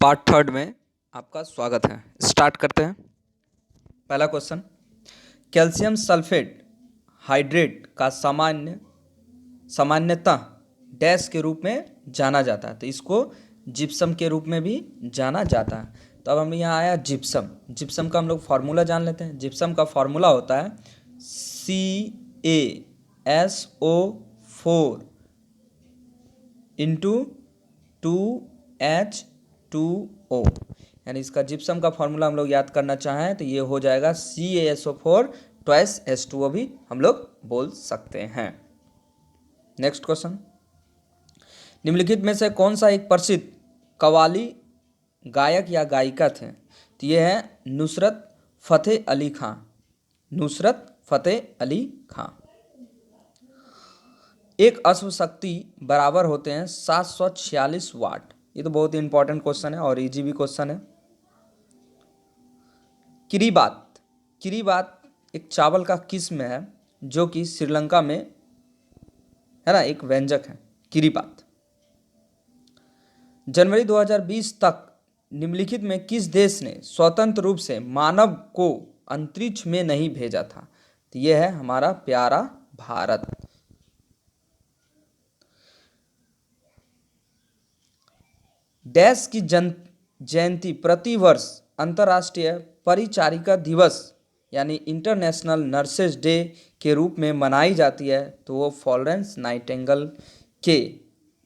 Part third में आपका स्वागत है। स्टार्ट करते हैं। पहला क्वेश्चन, कैल्शियम सल्फेट हाइड्रेट का सामान्यतः डैश के रूप में जाना जाता है, तो इसको जिप्सम के रूप में भी जाना जाता है। तो अब हम यहाँ आया जिप्सम। जिप्सम का हम लोग फार्मूला जान लेते हैं। जिप्सम का फार्मूला होता है CaSO4 इंटू 2H2O, यानी इसका जिप्सम का फॉर्मूला हम लोग याद करना चाहें तो ये हो जाएगा CaSO4 ट्वाइस H2O भी हम लोग बोल सकते हैं। नेक्स्ट क्वेश्चन, निम्नलिखित में से कौन सा एक प्रसिद्ध कव्वाली गायक या गायिका थे? तो ये है नुसरत फतेह अली खां। नुसरत फतेह अली खां। एक अश्व शक्ति बराबर होते हैं 746 वाट। ये तो बहुत ही इंपॉर्टेंट क्वेश्चन है और इजी भी क्वेश्चन है। किरीबात। किरीबात एक चावल का किस्म है जो कि श्रीलंका में है ना, एक व्यंजक है किरीबात। जनवरी 2020 तक निम्नलिखित में किस देश ने स्वतंत्र रूप से मानव को अंतरिक्ष में नहीं भेजा था? तो यह है हमारा प्यारा भारत। डैश की जयंती प्रतिवर्ष अंतर्राष्ट्रीय परिचारिका दिवस यानी इंटरनेशनल नर्सेज डे के रूप में मनाई जाती है, तो वो फ्लोरेंस नाइटिंगेल के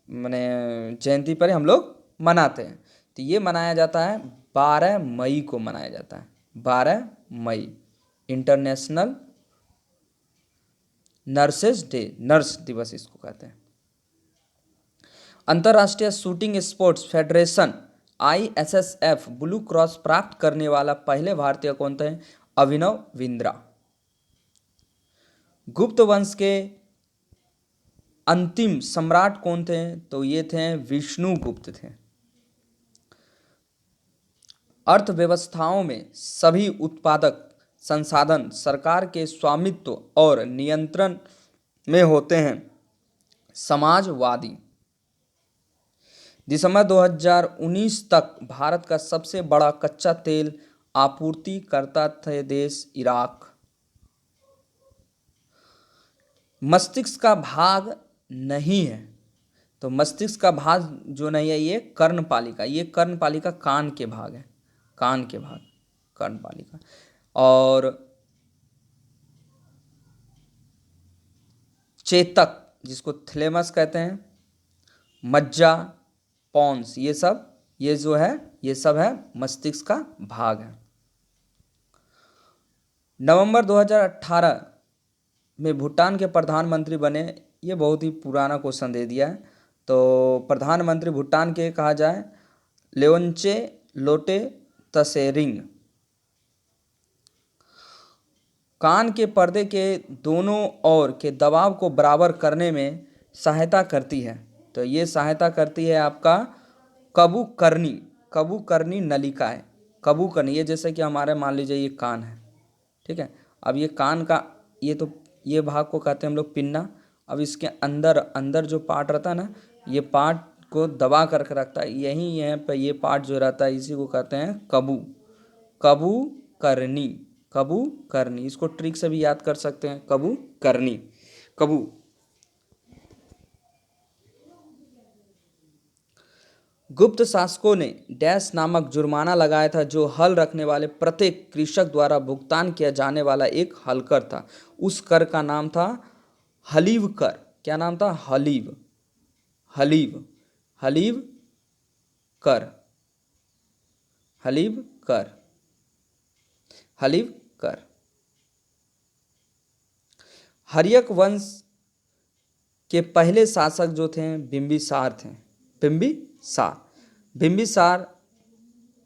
जयंती पर हम लोग मनाते हैं। तो ये मनाया जाता है 12 मई को मनाया जाता है। 12 मई इंटरनेशनल नर्सेज डे, नर्स दिवस इसको कहते हैं। अंतर्राष्ट्रीय shooting sports federation ISSF blue cross प्राप्त करने वाला पहले भारतीय कौन थे? अभिनव बिंद्रा। गुप्त वंश के अंतिम सम्राट कौन थे? तो ये थे विष्णुगुप्त थे। अर्थव्यवस्थाओं में सभी उत्पादक संसाधन सरकार के स्वामित्व और नियंत्रण में होते हैं। समाजवादी। दिसंबर 2019 तक भारत का सबसे बड़ा कच्चा तेल आपूर्तिकर्ता थे देश इराक। मस्तिष्क का भाग नहीं है, तो मस्तिष्क का भाग जो नहीं है ये कर्णपालिका। ये कर्णपालिका कान के भाग है, कान के भाग कर्णपालिका। और चेतक जिसको थैलेमस कहते हैं, मज्जा, पॉन्स, ये सब है मस्तिष्क का भाग है। नवंबर 2018 में भूटान के प्रधानमंत्री बने। ये बहुत ही पुराना क्वेश्चन दे दिया है, तो प्रधानमंत्री भूटान के कहा जाए लेओन्चे लोटे तसेरिंग। कान के पर्दे के दोनों ओर के दबाव को बराबर करने में सहायता करती है, तो ये सहायता करती है आपका कबूकर्णी। कबूकर्णी नलिका है, कबूकर्णी। ये जैसे कि हमारे मान लीजिए ये कान है, ठीक है। अब ये कान का ये भाग को कहते हैं हम लोग पिन्ना। अब इसके अंदर जो पार्ट रहता है ना, ये पार्ट को दबा करके रखता है। यहीं यहाँ पे ये पार्ट जो रहता है इसी को कहते हैं कबूकर्णी। कबूकर्णी, इसको ट्रिक से भी याद कर सकते हैं, कबूकर्णी। कबू। गुप्त शासकों ने डैश नामक जुर्माना लगाया था जो हल रखने वाले प्रत्येक कृषक द्वारा भुगतान किया जाने वाला एक हलकर था। उस कर का नाम था हलीव कर। क्या नाम था? हलीव कर। हलीव कर। हर्यक वंश के पहले शासक जो थे बिंबिसार थे। बिंबिसार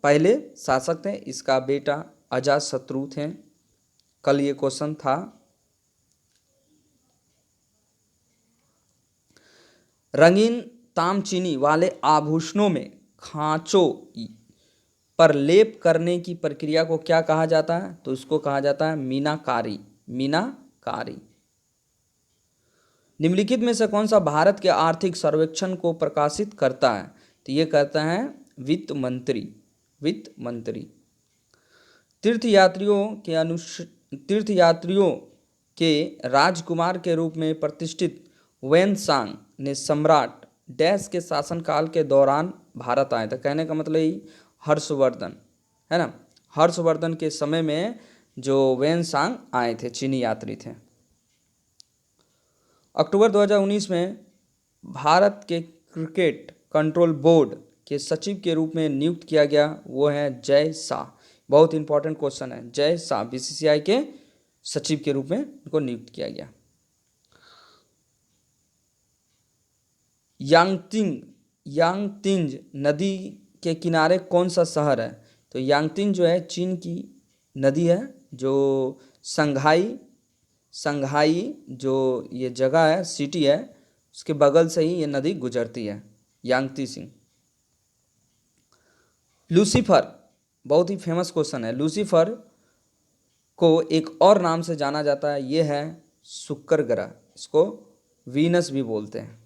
पहले शासक थे। इसका बेटा अजातशत्रु थे। कल ये क्वेश्चन था। रंगीन तामचीनी वाले आभूषणों में खांचों पर लेप करने की प्रक्रिया को क्या कहा जाता है? तो इसको कहा जाता है मीनाकारी। निम्नलिखित में से कौन सा भारत के आर्थिक सर्वेक्षण को प्रकाशित करता है? तो ये कहता है वित्त मंत्री, वित्त मंत्री। तीर्थयात्रियों के राजकुमार के रूप में प्रतिष्ठित वेनसांग ने सम्राट डैश के शासनकाल के दौरान भारत आए थे। कहने का मतलब ही हर्षवर्धन है ना, हर्षवर्धन के समय में जो वेनसांग आए थे, चीनी यात्री थे। अक्टूबर 2019 में भारत के क्रिकेट कंट्रोल बोर्ड के सचिव के रूप में नियुक्त किया गया, वो है जय शाह। बहुत इंपॉर्टेंट क्वेश्चन है, जय शाह बीसीसीआई के सचिव के रूप में उनको नियुक्त किया गया। यांगतिंज नदी के किनारे कौन सा शहर है? तो यांगतिंज जो है चीन की नदी है, जो संघाई जो ये जगह है, सिटी है, उसके बगल से ही ये नदी गुजरती है, यांगत्सी। लूसीफर, बहुत ही फेमस क्वेश्चन है, लूसीफर को एक और नाम से जाना जाता है, ये है शुक्र ग्रह, इसको वीनस भी बोलते हैं।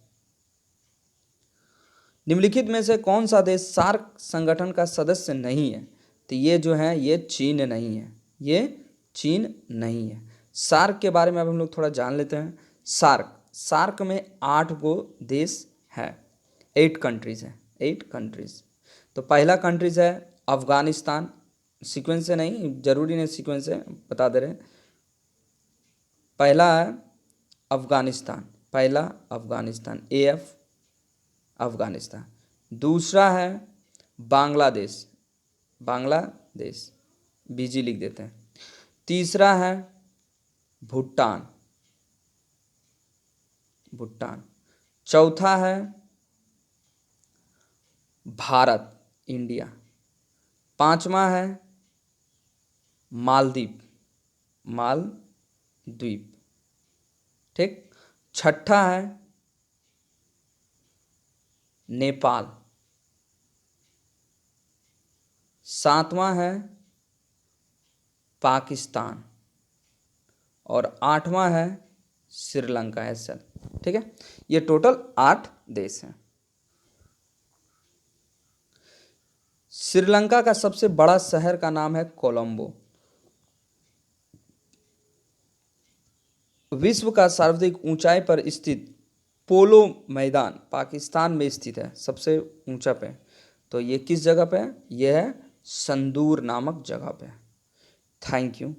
निम्नलिखित में से कौन सा देश सार्क संगठन का सदस्य नहीं है? तो ये जो है ये चीन नहीं है, ये चीन नहीं है। सार्क के बारे में अब हम लोग थोड़ा जान लेते हैं। सार्क में 8 गो देश है, 8 कंट्रीज है, 8 कंट्रीज। तो पहला कंट्रीज है अफगानिस्तान, सीक्वेंस से नहीं, जरूरी नहीं सीक्वेंस से, बता दे रहे। पहला है अफगानिस्तान, पहला अफगानिस्तान, AF अफगानिस्तान। दूसरा है बांग्लादेश, बांग्लादेश BG लिख देते हैं। तीसरा है भूटान, भूटान। चौथा है भारत, इंडिया। पांचवा है मालदीव, मालद्वीप, ठीक। छठा है नेपाल। सातवां है पाकिस्तान और 8वां है श्रीलंका है सर, ठीक है। ये टोटल 8 देश हैं। श्रीलंका का सबसे बड़ा शहर का नाम है कोलंबो। विश्व का सर्वाधिक ऊंचाई पर स्थित पोलो मैदान पाकिस्तान में स्थित है, सबसे ऊंचा पे। तो ये किस जगह पे है? ये है संदूर नामक जगह पे। Thank you.